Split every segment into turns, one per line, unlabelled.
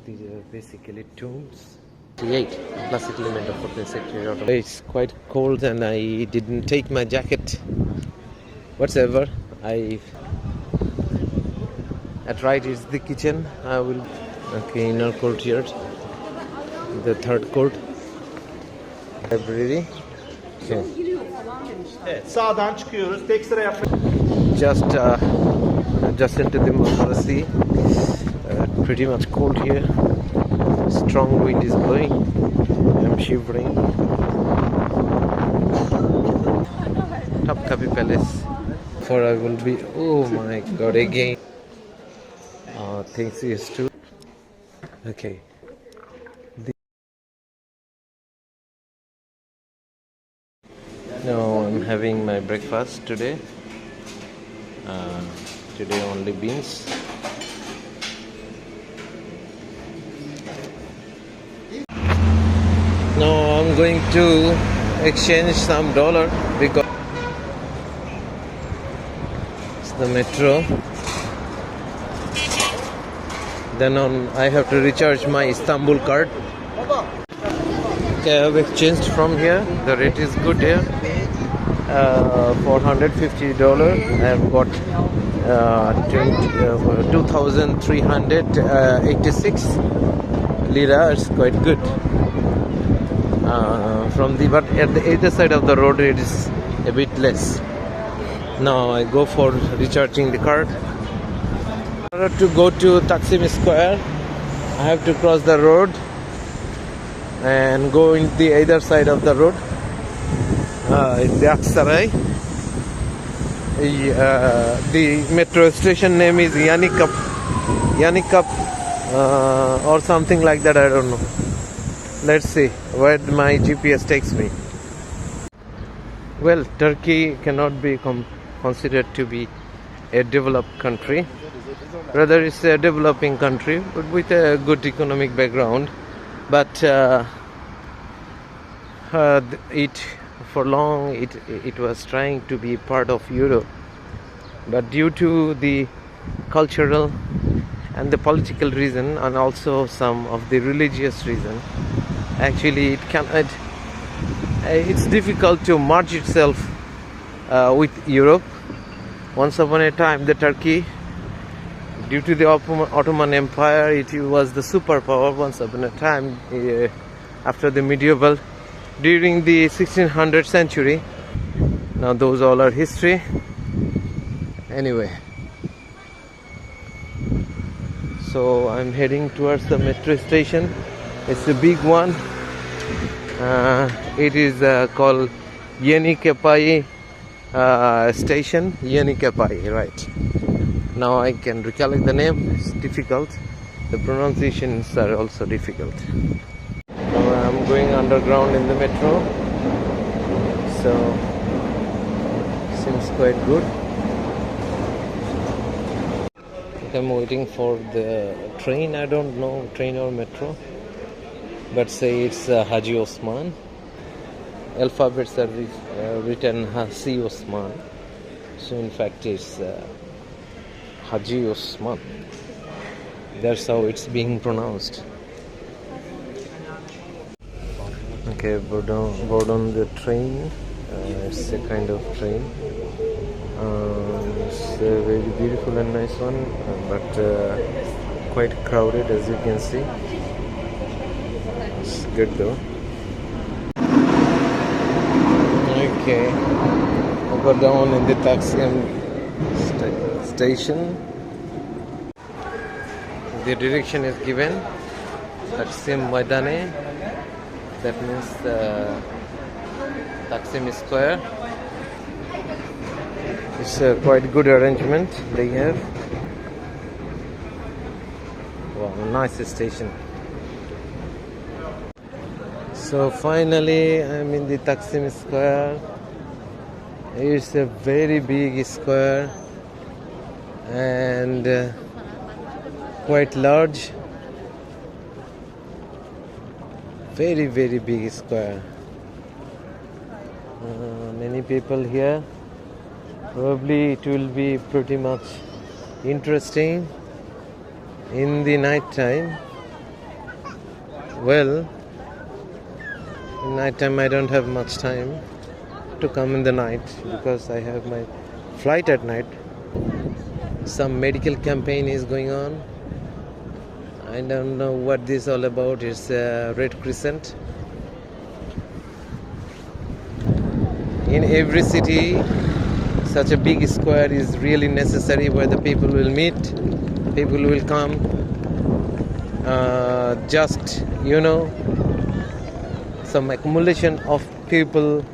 These are basically tombs. 8 classic element of the sector. It's quite cold and I didn't take my jacket. Whatsoever, at right is the kitchen. I will inner courtyard, the third court, library. Okay.
Evet, sağdan çıkıyoruz. Tek sıra yapmak.
Just into the Marmara Sea. Pretty much cold here. Strong wind is blowing. I'm shivering. Topkapi Palace. For I will be. Oh my God! Again. Things used to. Okay. Now I'm having my breakfast today. Today only beans. Now I'm going to exchange some dollar because it's the metro. Then I have to recharge my Istanbul card. Okay, I have exchanged from here. The rate is good here. For $150, I have got 2,386 lira. It's quite good. But at the other side of the road, it is a bit less. Now I go for recharging the card. In order to go to Taksim Square, I have to cross the road and go in the other side of the road. In the Aksaray. The metro station name is Yanikap or something like that. I don't know. Let's see where my GPS takes me. Well, Turkey cannot be considered to be a developed country. Rather, it's a developing country but with a good economic background. But for long it was trying to be part of Europe. But due to the cultural and the political reason and also some of the religious reason, actually it's difficult to merge itself with Europe. Once upon a time, the Turkey, due to the Ottoman Empire, it was the superpower once upon a time after the medieval, during the 1600th century. Now those all are history. Anyway, so I'm heading towards the metro station. It's a big one. It is called Yenikepai station. Yenikepai, right. Now I can recollect the name. It's difficult. The pronunciations are also difficult. Now I'm going underground in the metro. So seems quite good. I'm waiting for the train. I don't know, train or metro, but say it's Haji Osman. Alphabets are written Hasi Osman, so in fact it's Haji Osman. That's how it's being pronounced. Okay, board on the train. It's a kind of train. It's a very beautiful and nice one, but quite crowded, as you can see. It's good though. Okay, I got down in the Taksim station. The direction is given, Taksim Maidane. That means Taksim Square. It's a quite good arrangement they have. Wow, nice station. So finally I'm in the Taksim Square. It's a very big square and quite large. Very, very big square. Many people here. Probably it will be pretty much interesting in the night time. Well, in night time I don't have much time to come in the night because I have my flight at night. Some medical campaign is going on. I don't know what this is all about. It's a Red Crescent. In every city, such a big square is really necessary where the people will meet, people will come. Some accumulation of people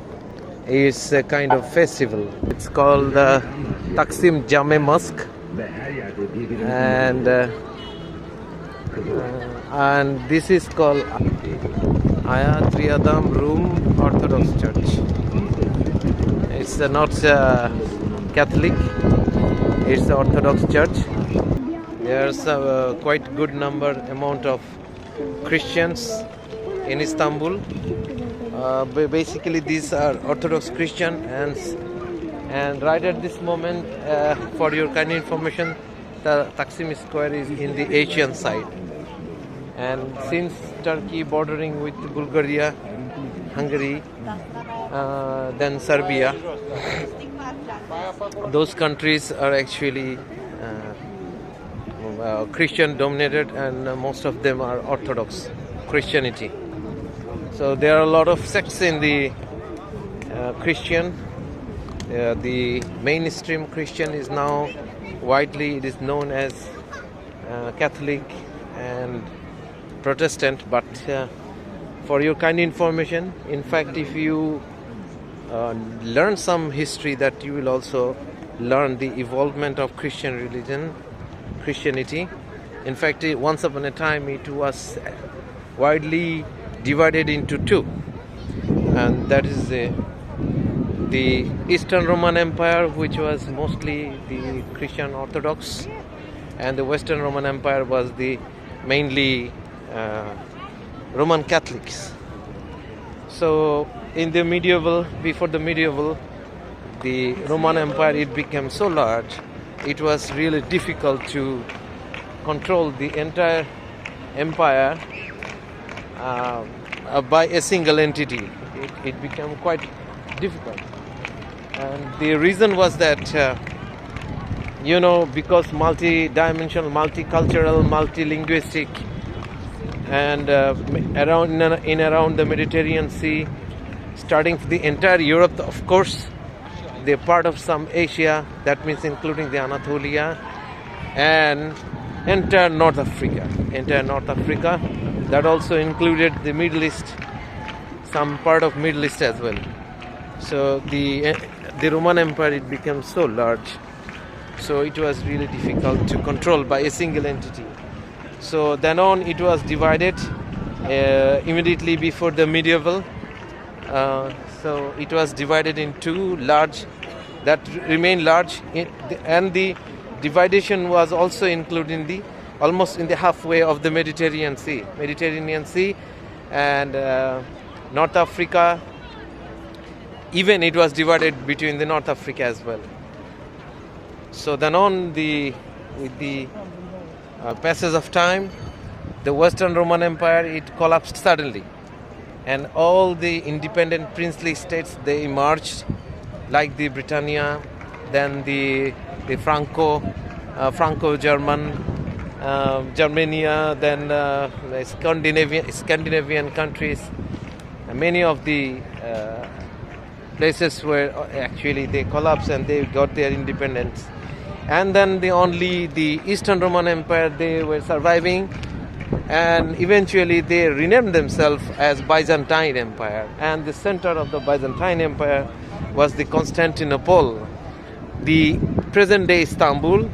is a kind of festival. It's called Taksim Jame Mosque, and this is called Ayat Riyadam Rum Orthodox Church. It's not Catholic, it's the Orthodox Church. There's a quite good amount of Christians in Istanbul. Basically these are Orthodox Christian, and right at this moment, for your kind information, the Taksim Square is in the Asian side. And since Turkey bordering with Bulgaria, Hungary, then Serbia, those countries are actually Christian dominated, and most of them are Orthodox Christianity. So there are a lot of sects in the Christian. The mainstream Christian is now widely, it is known as Catholic and Protestant. But for your kind information, in fact, if you learn some history, that you will also learn the evolvement of Christianity. In fact, once upon a time it was widely divided into two, and that is the Eastern Roman Empire, which was mostly the Christian Orthodox, and the Western Roman Empire was the mainly Roman Catholics. So in the before the medieval, the Roman Empire, it became so large, it was really difficult to control the entire empire by a single entity. It became quite difficult, and the reason was that because multi-dimensional, multicultural, multilinguistic, and around the Mediterranean Sea, starting from the entire Europe, of course, they're part of some Asia, that means including the Anatolia, and entire North Africa, that also included the Middle East, some part of Middle East as well. So the Roman Empire, it became so large, so it was really difficult to control by a single entity. So then on, it was divided immediately before the medieval. So it was divided in two large, that remained large, and the division was also including almost in the halfway of the Mediterranean Sea, and North Africa. Even it was divided between the North Africa as well. So then on, with the passage of time, the Western Roman Empire, it collapsed suddenly, and all the independent princely states, they emerged, like the Britannia, then the Franco-German, Germania, then the Scandinavian countries. And many of the places where actually they collapsed and they got their independence. And then the Eastern Roman Empire, they were surviving, and eventually they renamed themselves as Byzantine Empire. And the center of the Byzantine Empire was the Constantinople, the present-day Istanbul,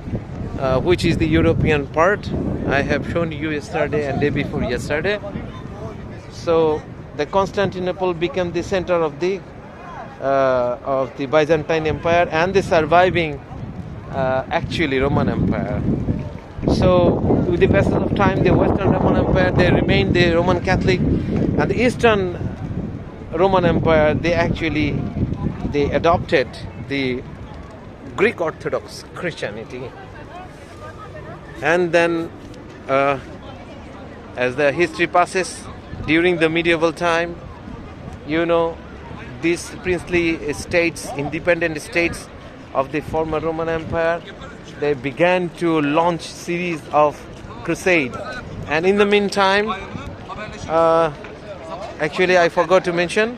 which is the European part. I have shown you yesterday and day before yesterday. So the Constantinople became the center of the Byzantine Empire and the surviving actually Roman Empire. So with the passage of time, the Western Roman Empire, they remained the Roman Catholic, and the Eastern Roman Empire, they adopted the Greek Orthodox Christianity. And then as the history passes, during the medieval time, you know, these princely states, independent states of the former Roman Empire, they began to launch series of crusade. And in the meantime, actually I forgot to mention,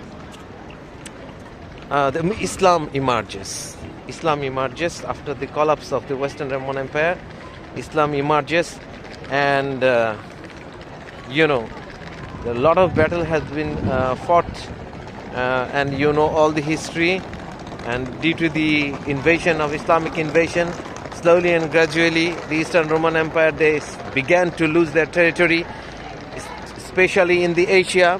the Islam emerges. Islam emerges after the collapse of the Western Roman Empire. Islam emerges, and you know, a lot of battle has been fought, and you know all the history. And due to the invasion of Islamic invasion, slowly and gradually, the Eastern Roman Empire, they began to lose their territory, especially in the Asia.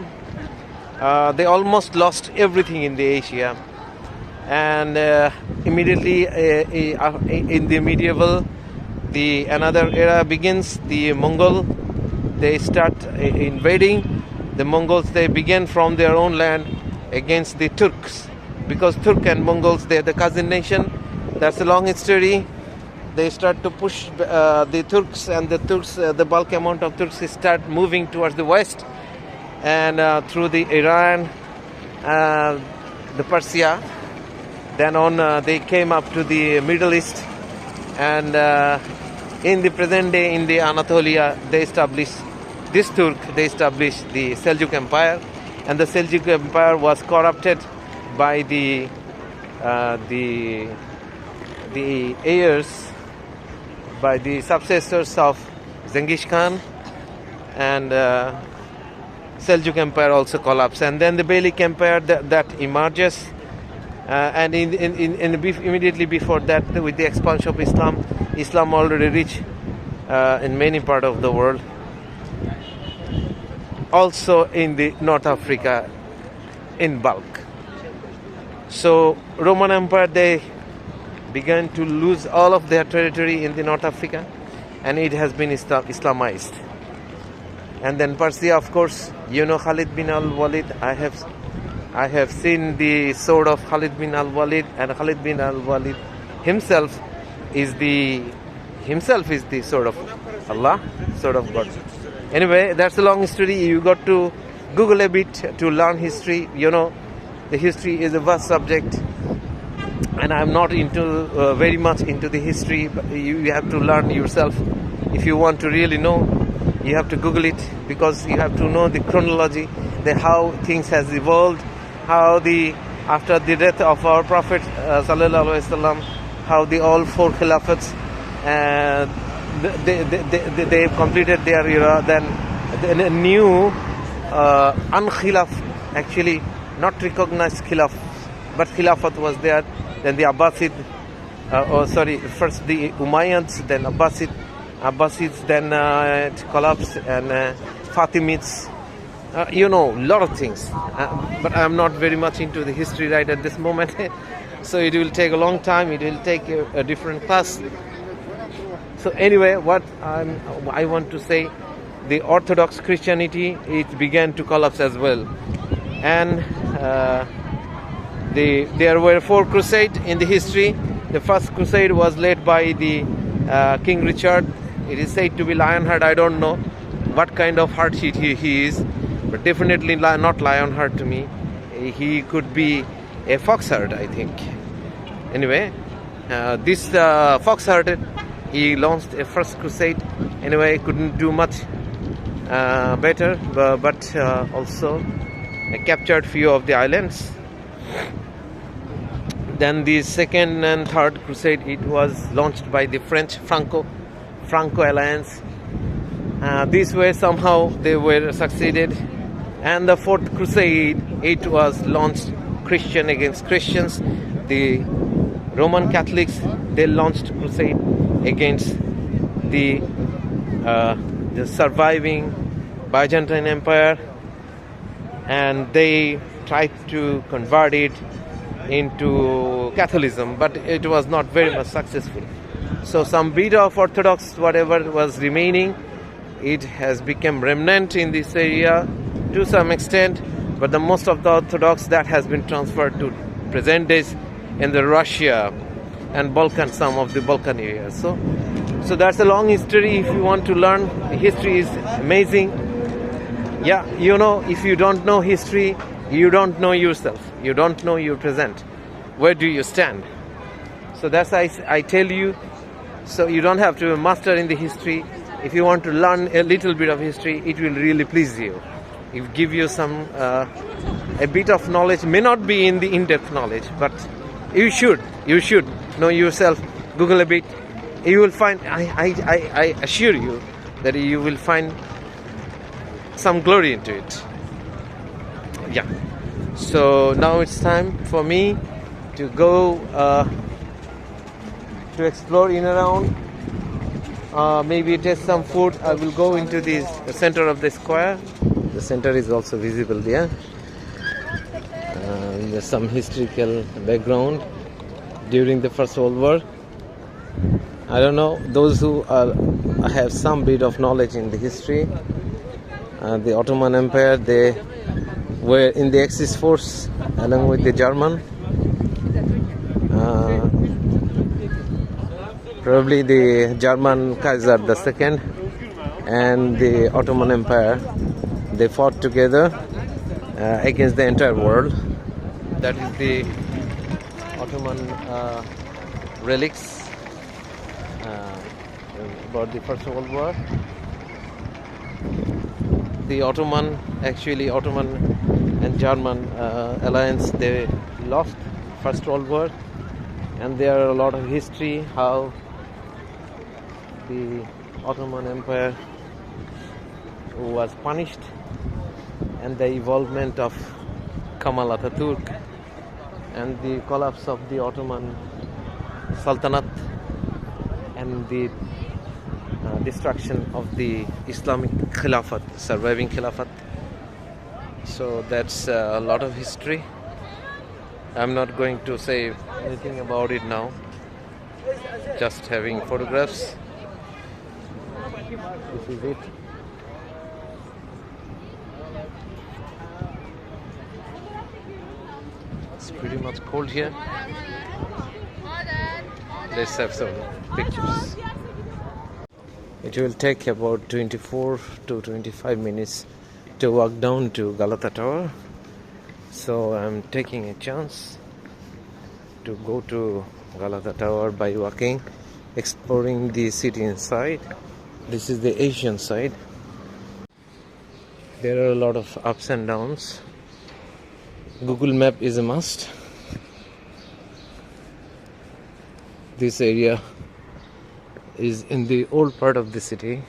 They almost lost everything in the Asia, and immediately in the medieval, the another era begins. The Mongol, they start invading. The Mongols, they begin from their own land against the Turks, because Turk and Mongols, they're the cousin nation. That's a long history. They start to push the Turks, and the Turks, the bulk amount of Turks start moving towards the west, and through the Iran, the Persia, then on they came up to the Middle East, and in the present day in the Anatolia, they established this Turk, they established the Seljuk Empire, and the Seljuk Empire was corrupted by the heirs, by the successors of Genghis Khan, and Seljuk Empire also collapsed, and then the Beylik Empire that emerges, and immediately before that, with the expansion of Islam, Islam already reached in many parts of the world, also in the North Africa in bulk. So Roman Empire, they began to lose all of their territory in the North Africa, and it has been Islamized. And then Persia, of course, you know Khalid bin al-Walid. I have seen the sword of Khalid bin al-Walid, and Khalid bin al-Walid himself is the sword of Allah, sword of God. Anyway, that's a long history. You got to Google a bit to learn history. You know, the history is a vast subject, and I'm not into very much into the history. But you have to learn yourself. If you want to really know, you have to Google it, because you have to know the chronology, how things has evolved, how after the death of our Prophet sallallahu alaihi wasallam, how the all four Khilafats they completed their era. Then a new unkhilaf, actually not recognized khilaf, but Khilafat was there. Then the Abbasid, first the Umayyads, then Abbasids, then it collapsed, and Fatimids. You know, a lot of things. But I'm not very much into the history right at this moment. So it will take a long time. It will take a different class. So anyway, what I want to say, the Orthodox Christianity, it began to collapse as well. And there were 4 crusades in the history. The first crusade was led by the King Richard. It is said to be Lionheart. I don't know what kind of heart he is, but definitely not Lionheart to me. He could be a foxheart, I think. Anyway, this foxheart, he launched a first crusade. Anyway, couldn't do much better, but also captured few of the islands. Then the second and third crusade, it was launched by the French Franco alliance. These were somehow they were succeeded. And the fourth crusade, it was launched Christian against Christians. The Roman Catholics, they launched crusade against the surviving Byzantine Empire, and they tried to convert it into Catholicism, but it was not very much successful. So some bit of Orthodox, whatever was remaining, it has become remnant in this area to some extent, but the most of the Orthodox, that has been transferred to present days in the Russia and Balkan, some of the Balkan areas. So that's a long history. If you want to learn, history is amazing. Yeah, you know, if you don't know history, you don't know yourself. You don't know your present. Where do you stand? So that's why I tell you, so you don't have to master in the history. If you want to learn a little bit of history, it will really please you. It give you some a bit of knowledge. May not be in the in-depth knowledge, but you should know yourself. Google a bit. You will find. I assure you that you will find some glory into it. Yeah. So now it's time for me to go to explore in around. Maybe taste some food. I will go into the center of the square. The center is also visible there. There's some historical background during the First World War. I don't know, those who have some bit of knowledge in the history. The Ottoman Empire, they were in the Axis force along with the German. Probably the German Kaiser II and the Ottoman Empire, they fought together against the entire world. That is the Ottoman relics about the First World War. The Ottoman and German alliance, they lost First World War, and there are a lot of history how the Ottoman Empire was punished and the involvement of Kemal Atatürk and the collapse of the Ottoman Sultanate and the destruction of the Islamic Khilafat, surviving Khilafat. So that's a lot of history. I'm not going to say anything about it now, just having photographs. This is it. It's pretty much cold here. Let's have some pictures. It will take about 24 to 25 minutes to walk down to Galata Tower. So I'm taking a chance to go to Galata Tower by walking, exploring the city inside. This is the Asian side. There are a lot of ups and downs. Google Map is a must. This area is in the old part of the city,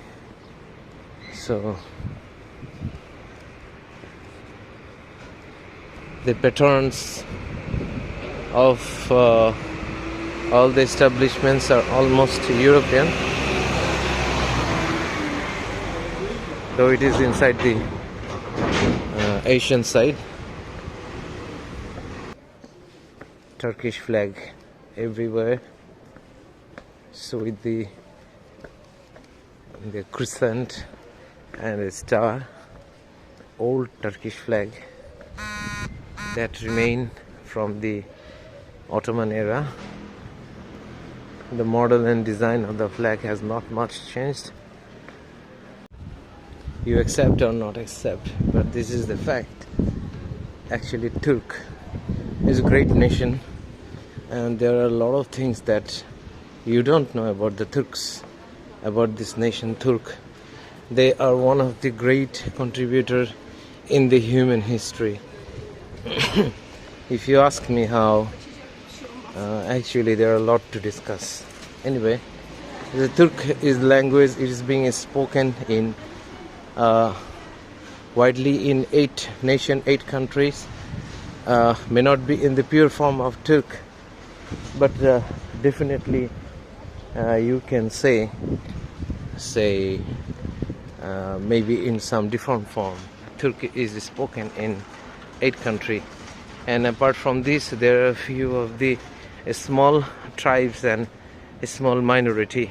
so the patterns of all the establishments are almost European, though it is inside the Asian side. Turkish flag everywhere, so with the crescent and a star, old Turkish flag that remain from the Ottoman era. The model and design of the flag has not much changed. You accept or not accept, but this is the fact. Actually, Turk is a great nation, and there are a lot of things that you don't know about the Turks, about this nation Turk. They are one of the great contributors in the human history. If you ask me how, actually there are a lot to discuss. Anyway, the Turk is language. It is being spoken in widely in 8 countries. May not be in the pure form of Turk, but definitely you can say maybe in some different form. Turk is spoken in 8 countries, and apart from this, there are a few of the small tribes and a small minority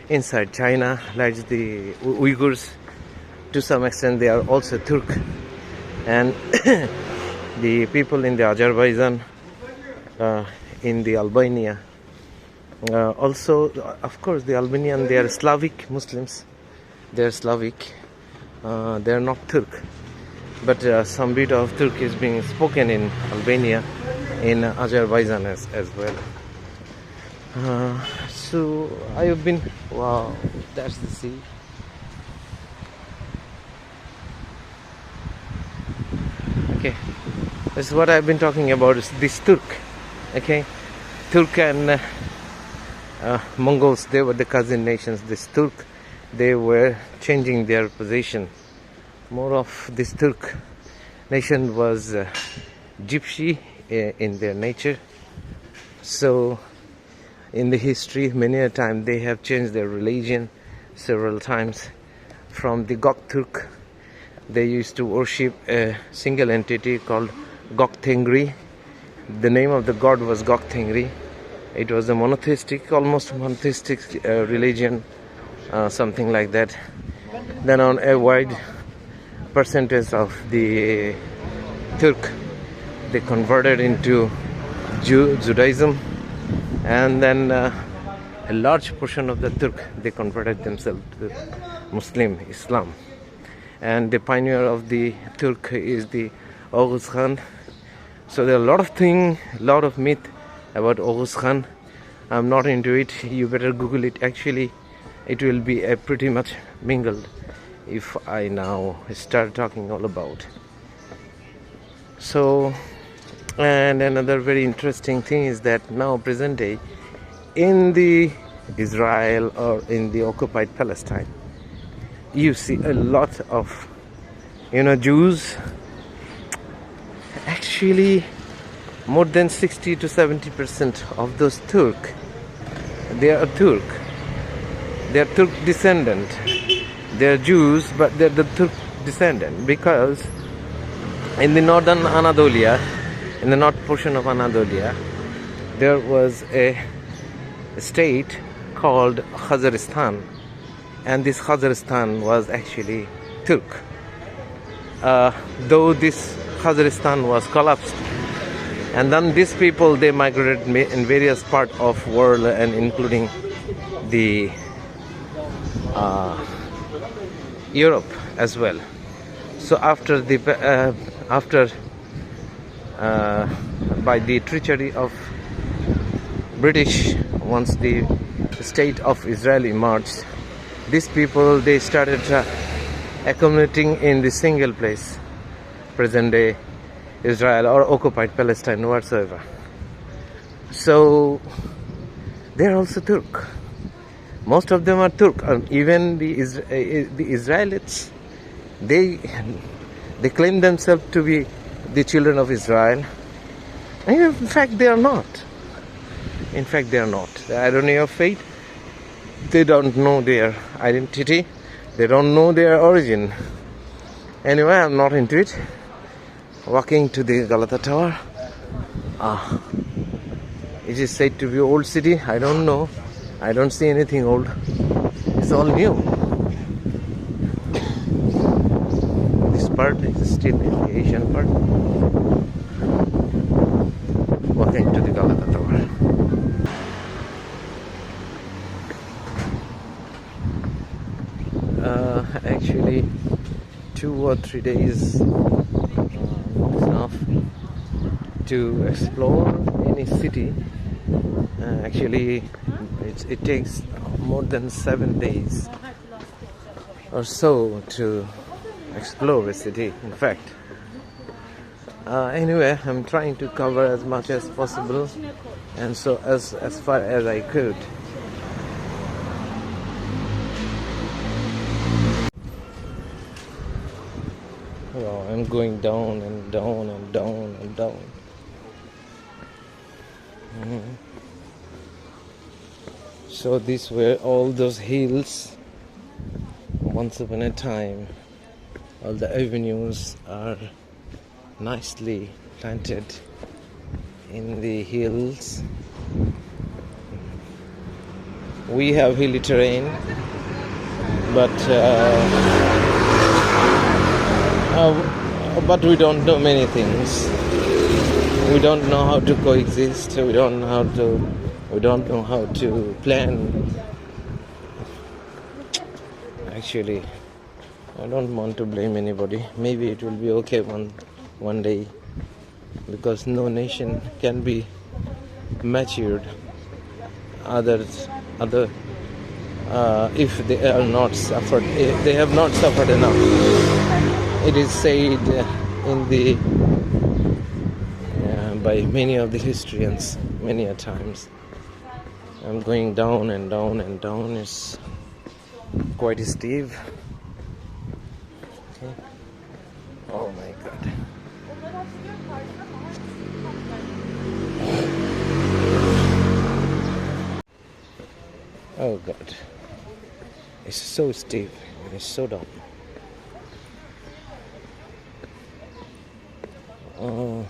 inside China, like the Uyghurs. To some extent, they are also Turk, and the people in the Azerbaijan, in the Albania. Also, of course, the Albanian, they are Slavic Muslims. They are Slavic. They are not Turk. but some bit of Turkish is being spoken in Albania, in Azerbaijan as well. So I have been, wow, that's the sea. Okay, this is what I've been talking about, is this Turk. Okay, Turk and Mongols, they were the cousin nations. This Turk, they were changing their position. More of this Turk nation was gypsy in their nature. So in the history, many a time they have changed their religion several times. From the Göktürk, they used to worship a single entity called Göktengri. The name of the god was Göktengri. It was a monotheistic, almost monotheistic religion, something like that. Then on a wide percentage of the Turk, they converted into Judaism, and then a large portion of the Turk, they converted themselves to Muslim Islam. And the pioneer of the Turk is the Oghuz Khan. So there are a lot of things, a lot of myth about Oghuz Khan. I'm not into it. You better Google it. Actually, it will be a pretty much mingled if I now start talking all about. So, and another very interesting thing is that now present day in the Israel or in the occupied Palestine, you see a lot of Jews. Actually, more than 60 to 70% of those Turk, they are Turk. They are Turk descendant. They are Jews, but they are the Turk descendant, because in the northern Anatolia, in the north portion of Anatolia, there was a state called Khazaristan, and this Khazaristan was actually Turk. Though this Khazaristan was collapsed, and then these people, they migrated in various parts of world, and including the Europe as well. So after the by the treachery of British, once the state of Israel emerged, these people, they started accumulating in the single place, present day Israel or occupied Palestine whatsoever. So they are also Turk. Most of them are Turk. Even the Israelites, they claim themselves to be the children of Israel. And in fact, they are not. In fact, they are not. The irony of fate, they don't know their identity. They don't know their origin. Anyway, I'm not into it. Walking to the Galata Tower. It is said to be an old city. I don't know. I don't see anything old. It's all new. This part is still in the Asian part. Walking to the Galata Tower. Actually, 2 or 3 days is enough to explore any city. Actually, it takes more than 7 days or so to explore a city, in fact. Anyway, I'm trying to cover as much as possible, and so as far as I could. Well, I'm going down and down and down and down. So these were all those hills. Once upon a time, all the avenues are nicely planted in the hills. We have hilly terrain, but we don't know many things. We don't know how to coexist. We don't know how to plan. Actually, I don't want to blame anybody. Maybe it will be okay one day, because no nation can be matured other if they are not suffered, if they have not suffered enough. It is said in the by many of the historians many a times. I'm going down and down and down. It's quite steep. Okay. Oh my god. Oh god. It's so steep and it's so down. Oh,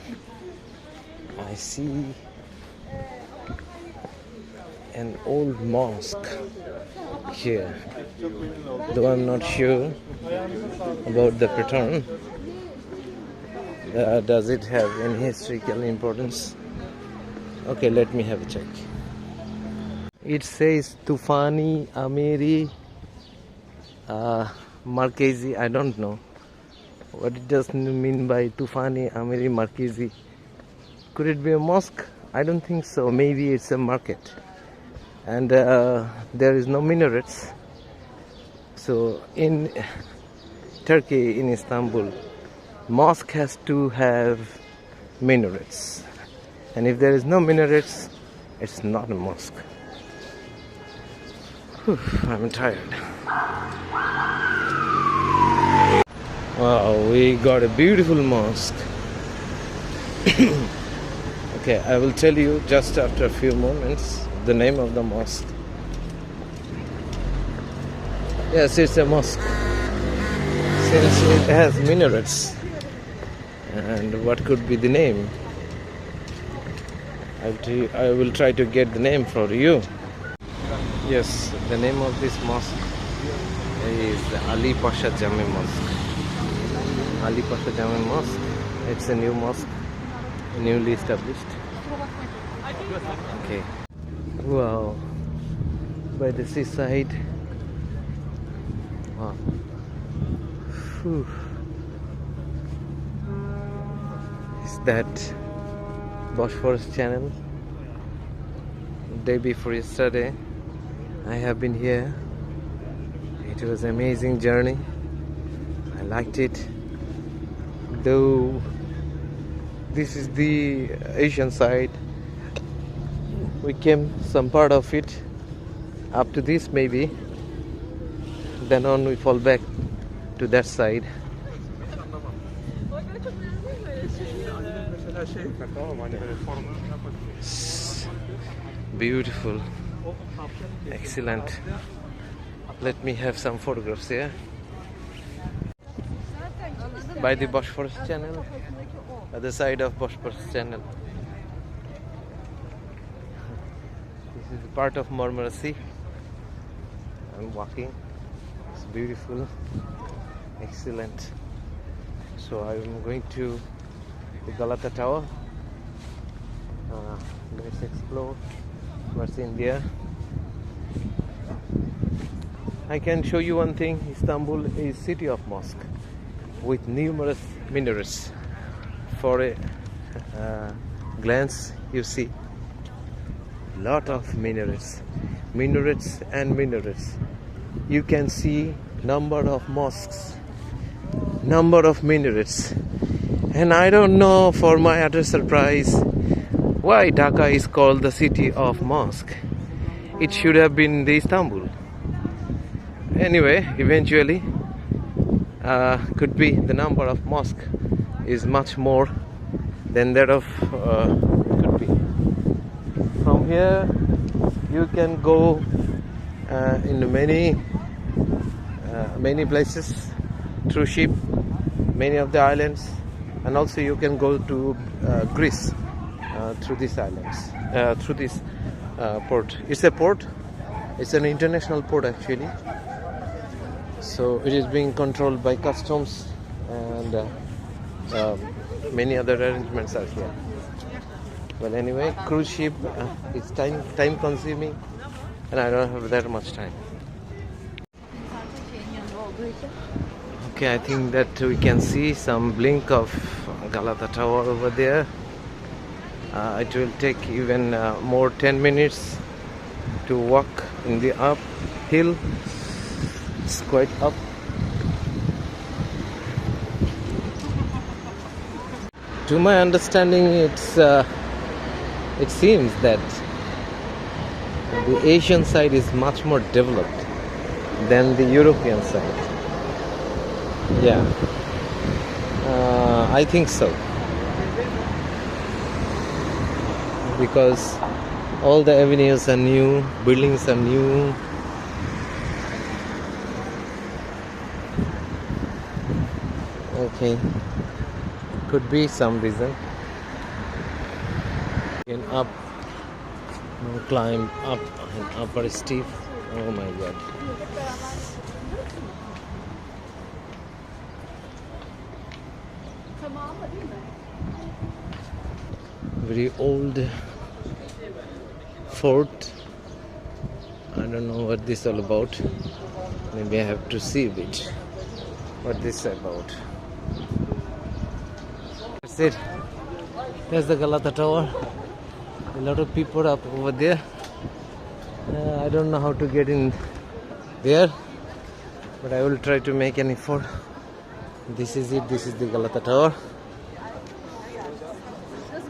I see an old mosque here, though I'm not sure about the pattern. Does it have any historical importance? Okay, let me have a check. It says Tufani Amiri Markezi. I don't know what it does mean by Tufani Amiri Markezi. Could it be a mosque? I don't think so. Maybe it's a market. And there is no minarets. So in Turkey, in Istanbul, mosque has to have minarets. And if there is no minarets, it's not a mosque. Whew, I'm tired. Wow, we got a beautiful mosque. Okay, I will tell you just after a few moments the name of the mosque. Yes, it's a mosque, since it has minarets. And what could be the name? I will try to get the name for you. Yes, the name of this mosque is Ali Pasha Jame Mosque. Ali Pasha Jame Mosque. It's a new mosque, newly established. Okay. Wow. By the seaside. Wow. Whew. Is that Bosphorus Channel? Day before yesterday, I have been here. It was an amazing journey. I liked it. Though this is the Asian side, we came some part of it up to this maybe. Then on we fall back to that side. Beautiful, excellent. Let me have some photographs here. By the Bosphorus Channel, other side of Bosphorus Channel. This is part of Marmara Sea. I'm walking. It's beautiful, excellent. So I'm going to the Galata Tower. Let's explore what's in there. I can show you one thing. Istanbul is city of mosque with numerous minarets. For a glance, you see lot of minarets and minarets. You can see number of mosques, number of minarets. And I don't know, for my utter surprise, why Dhaka is called the city of mosque. It should have been the Istanbul. Anyway, eventually, could be the number of mosque is much more than that of could be. From here, you can go in many places through ship, many of the islands, and also you can go to Greece through these islands, through this port. It's a port. It's an international port actually. So it is being controlled by customs, and many other arrangements are here. Well, anyway, cruise ship is time consuming, and I don't have that much time. Okay, I think that we can see some blink of Galata Tower over there. It will take even more 10 minutes to walk in the uphill. It's quite up. To my understanding, it seems that the Asian side is much more developed than the European side. Yeah, I think so, because all the avenues are new, buildings are new. Okay, could be some reason. Can up, climb up, and upper steep. Oh my god. Very old fort. I don't know what this is all about. Maybe I have to see a bit what this is about. That's it. There's the Galata Tower. A lot of people up over there. I don't know how to get in there, but I will try to make an effort. This is it. This is the Galata Tower.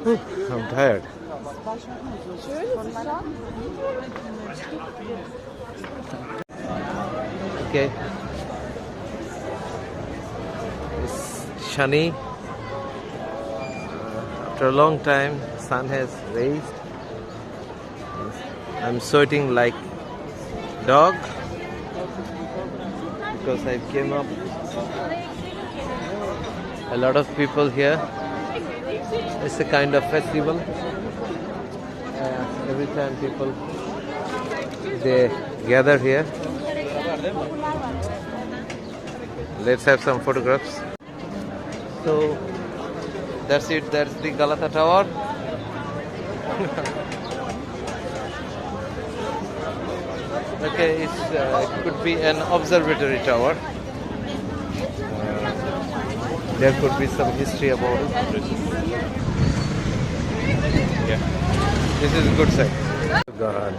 I'm tired. Okay. It's sunny. After a long time, sun has raised. I'm sweating like dog because I came up. A lot of people here. It's a kind of festival. Every time people they gather here. Let's have some photographs. So that's it. That's the Galata Tower. Okay, it could be an observatory tower. There could be some history about it. Yeah, this is a good site. God,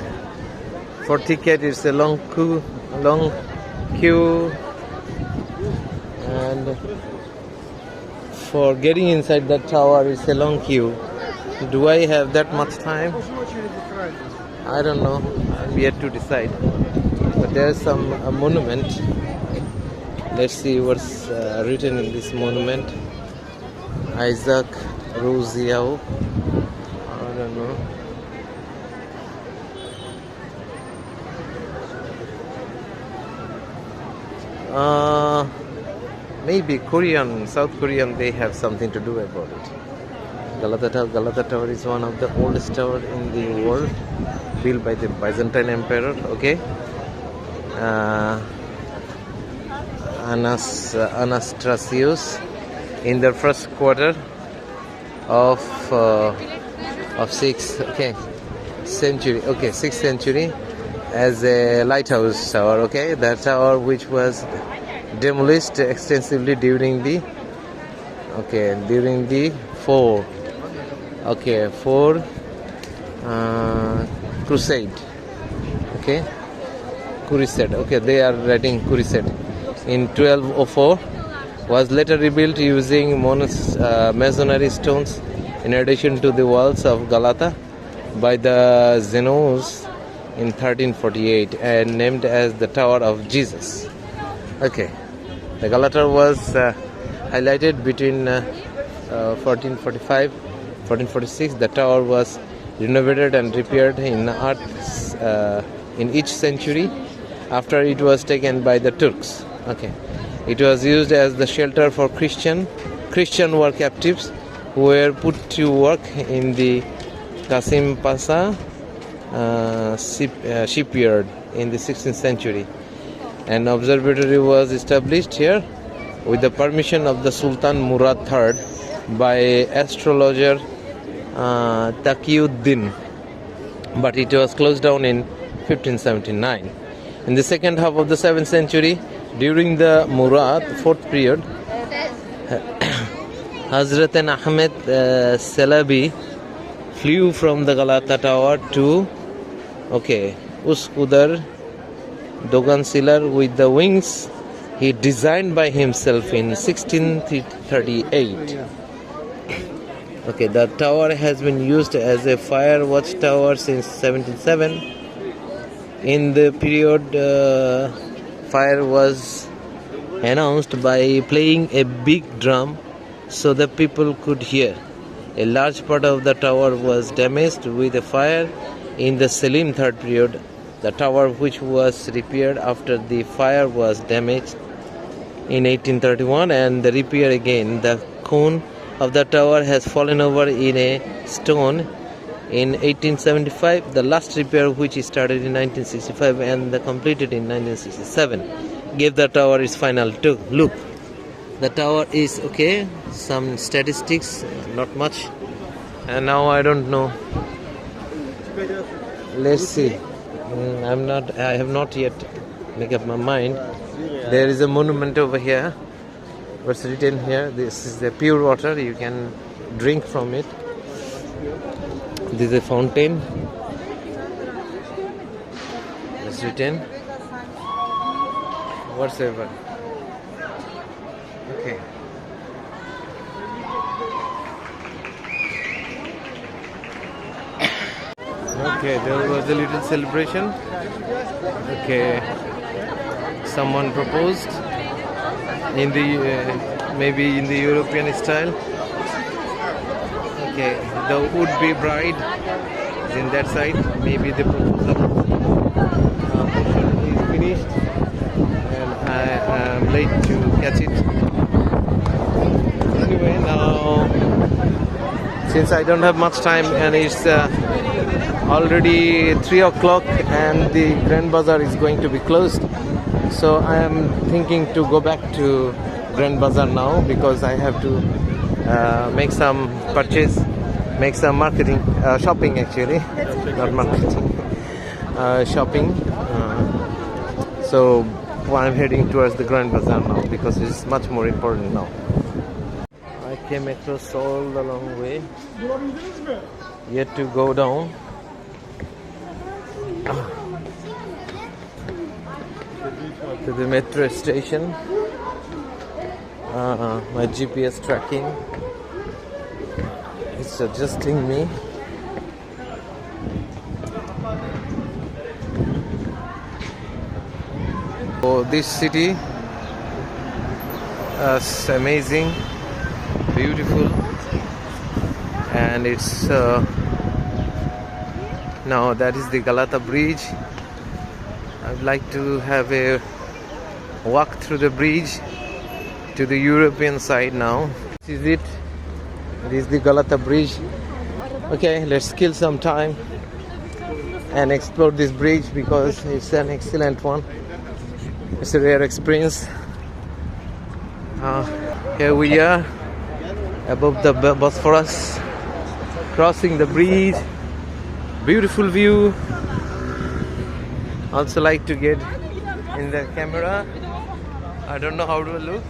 for ticket it's a long queue, and for getting inside that tower it's a long queue. Do I have that much time? I don't know. I'm yet to decide. But there's some monument. Let's see what's written in this monument. Isaac Roziao. I don't know. Maybe Korean, South Korean, they have something to do about it. Galata Tower is one of the oldest towers in the world, built by the Byzantine Emperor. Okay. Anastasius in the first quarter of 6th century. Okay, 6th century, as a lighthouse tower. Okay, that tower which was demolished extensively during the four crusade. Okay, crusade. Okay, they are writing crusade. In 1204, was later rebuilt using masonry stones in addition to the walls of Galata by the Genoese in 1348 and named as the Tower of Jesus. Okay, the Galata was highlighted between 1445 1446. The tower was renovated and repaired in each century after it was taken by the Turks. Okay, it was used as the shelter for Christian war captives who were put to work in the Kasim Pasha shipyard in the 16th century. An observatory was established here with the permission of the Sultan Murad III by astrologer Taqiyuddin, but it was closed down in 1579. In the second half of the 7th century, During the Murad, fourth period, Hazrat Ahmed Salabi flew from the Galata Tower to Uskudar Dogansilar with the wings he designed by himself in 1638. The tower has been used as a fire watch tower since 1707. In the period, fire was announced by playing a big drum so that people could hear. A large part of the tower was damaged with a fire in the Selim third period. The tower, which was repaired after the fire was damaged in 1831 and the repair again. The cone of the tower has fallen over in a stone in 1875. The last repair, which started in 1965 and completed in 1967, gave the tower its final look. The tower is okay. Some statistics, not much. And now I don't know. Let's see. I have not yet made up my mind. There is a monument over here. What's written here? This is the pure water. You can drink from it. This is a fountain. It's written. Whatsoever. Okay. Okay, there was a little celebration. Okay, someone proposed in the maybe in the European style. Okay, the would-be bride is in that side. Maybe the proposal is finished, and I am late to catch it. Anyway, now since I don't have much time and it's already 3 o'clock and the Grand Bazaar is going to be closed, so I am thinking to go back to Grand Bazaar now because I have to make some purchase, make some shopping actually, not marketing, shopping. So I'm heading towards the Grand Bazaar now because it's much more important now. I came across all the long way, yet to go down. To the metro station. My GPS tracking is suggesting me this city is amazing, beautiful, and it's now that is the Galata Bridge. I'd like to have a walk through the bridge to the European side now. This is it. This is the Galata Bridge. Okay, let's kill some time and explore this bridge because it's an excellent one. It's a rare experience. Here we are above the Bosphorus, crossing the bridge. Beautiful view. Also like to get in the camera. I don't know how to look.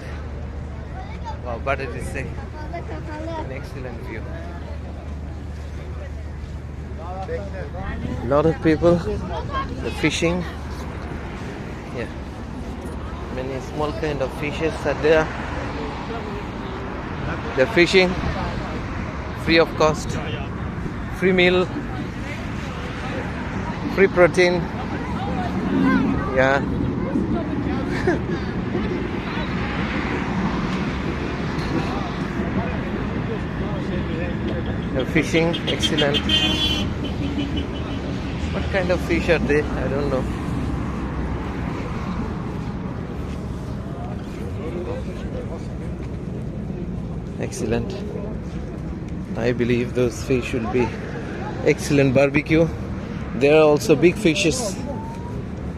Wow, but it is an excellent view. A lot of people, the fishing. Yeah, many small kind of fishes are there. They're fishing, free of cost, free meal, free protein. Yeah. They're fishing, excellent. What kind of fish are they? I don't know. Excellent. I believe those fish will be excellent barbecue. There are also big fishes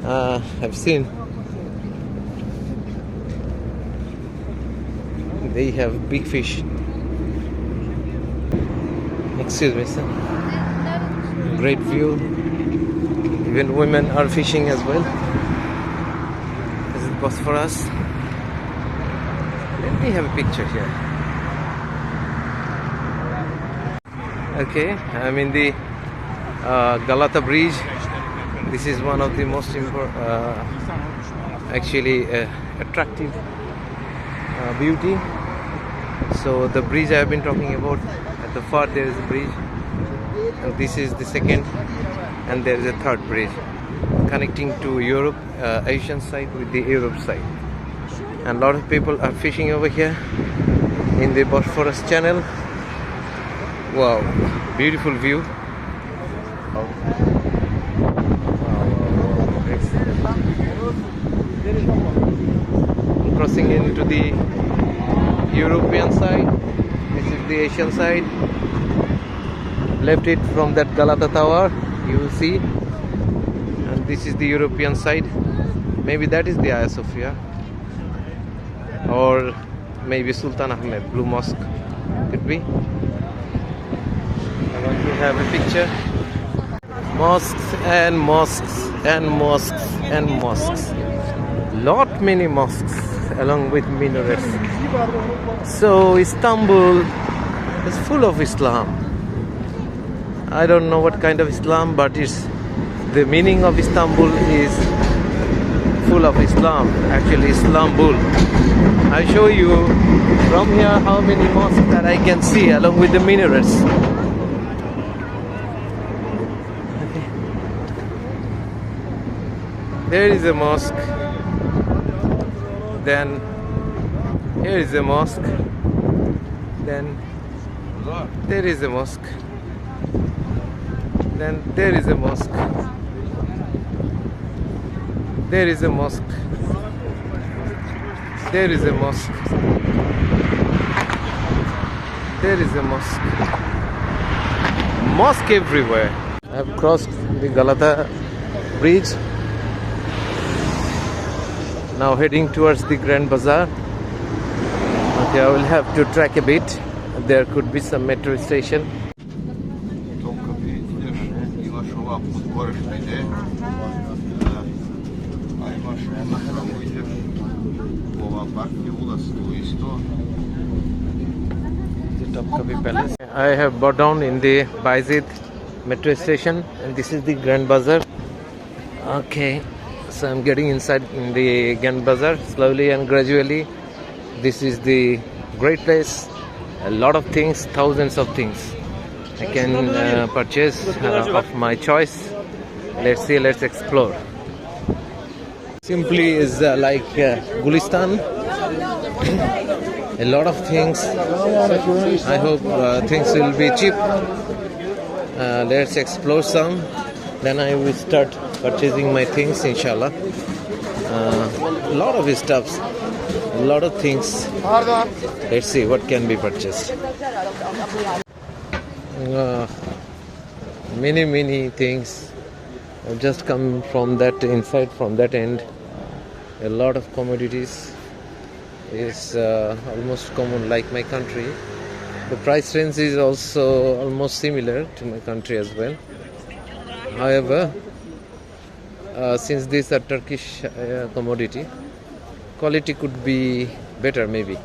I've seen. They have big fish. Excuse me, sir. Great view. Even women are fishing as well. This is Bosphorus. Let me have a picture here. Okay, I'm in the Galata Bridge. This is one of the most attractive beauty. So the bridge I have been talking about, at the far there is a bridge, and this is the second, and there is a third bridge connecting to Europe, Asian side with the Europe side. And a lot of people are fishing over here in the Bosphorus channel. Wow, beautiful view. Crossing into the European side. This is the Asian side. Left it from that Galata Tower, you will see. And this is the European side. Maybe that is the Hagia Sophia. Or maybe Sultan Ahmed, Blue Mosque. Could be. I want to have a picture. Mosques and mosques and mosques and mosques. Many mosques along with minarets. So Istanbul is full of Islam. I don't know what kind of Islam, but the meaning of Istanbul is full of Islam. Actually, Istanbul. I show you from here how many mosques that I can see along with the minarets. There is a mosque. Then here is a mosque. Then there is a mosque. Then there is a mosque. There is a mosque. There is a mosque. There is a mosque. Mosque everywhere. I have crossed the Galata Bridge. Now heading towards the Grand Bazaar. Okay, I will have to track a bit. There could be some metro station. Palace. I have brought down in the Bayezid metro station, and this is the Grand Bazaar. Okay, so I'm getting inside in the Grand Bazaar slowly and gradually. This is the great place. A lot of things, thousands of things I can purchase of my choice. Let's see, let's explore. Simply is like Gulistan. A lot of things. I hope things will be cheap. Let's explore some. Then I will start purchasing my things, inshallah. A lot of stuffs, a lot of things. Let's see what can be purchased. Many things. I've just come from that inside, from that end. A lot of commodities is almost common like my country. The price range is also almost similar to my country as well. However, since these are Turkish commodity, quality could be better maybe,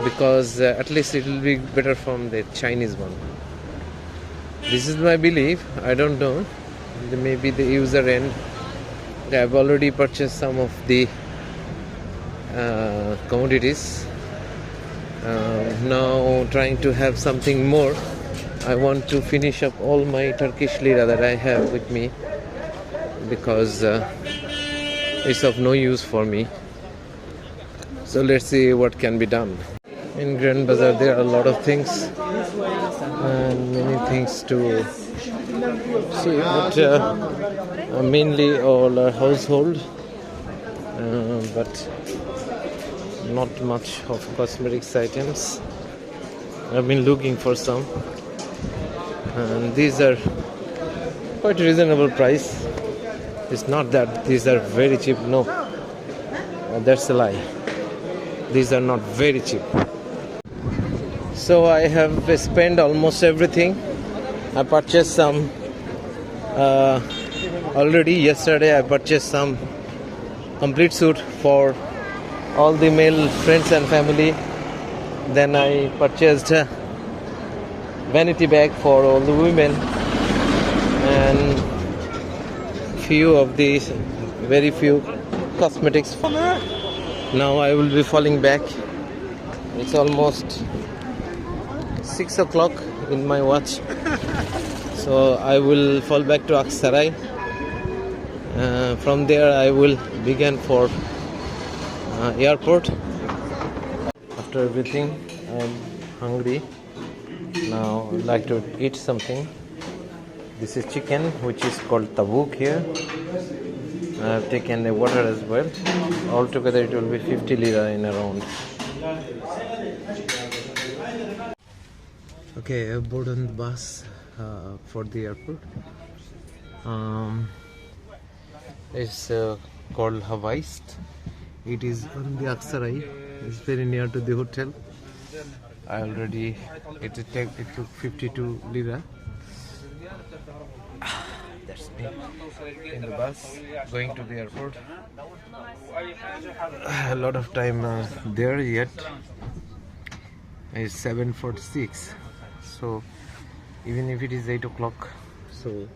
because at least it will be better from the Chinese one. This is my belief. I don't know. Maybe the user end. I have already purchased some of the commodities. Now trying to have something more. I want to finish up all my Turkish lira that I have with me, because it's of no use for me. So let's see what can be done. In Grand Bazaar there are a lot of things and many things to see, but mainly all are household, but not much of cosmetics items. I've been looking for some, and these are quite reasonable price. It's not that these are very cheap, no, that's a lie. These are not very cheap. So I have spent almost everything. I purchased some already yesterday. I purchased some complete suit for all the male friends and family. Then I purchased a vanity bag for all the women and few of these, very few cosmetics. Now I will be falling back. It's almost 6 o'clock in my watch, so I will fall back to Aksaray. From there I will begin for airport. After everything, I'm hungry now. I'd like to eat something. This is chicken, which is called tabuk here. I have taken the water as well. Altogether it will be 50 lira in around. Okay, I board on the bus for the airport. It's called Hawaist. It is on the Aksaray. It's very near to the hotel. It took 52 lira. That's me in the bus going to the airport. A lot of time there yet. It's 7:46. So even if it is 8 o'clock, so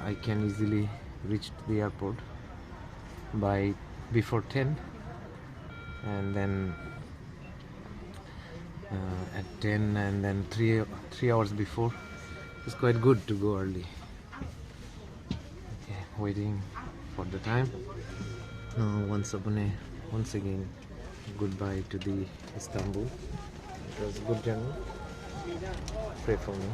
I can easily reach the airport by before 10, and then at 10, and then 3 hours before. It's quite good to go early. Okay, waiting for the time. Once again, goodbye to the Istanbul. It was a good journey. Pray for me.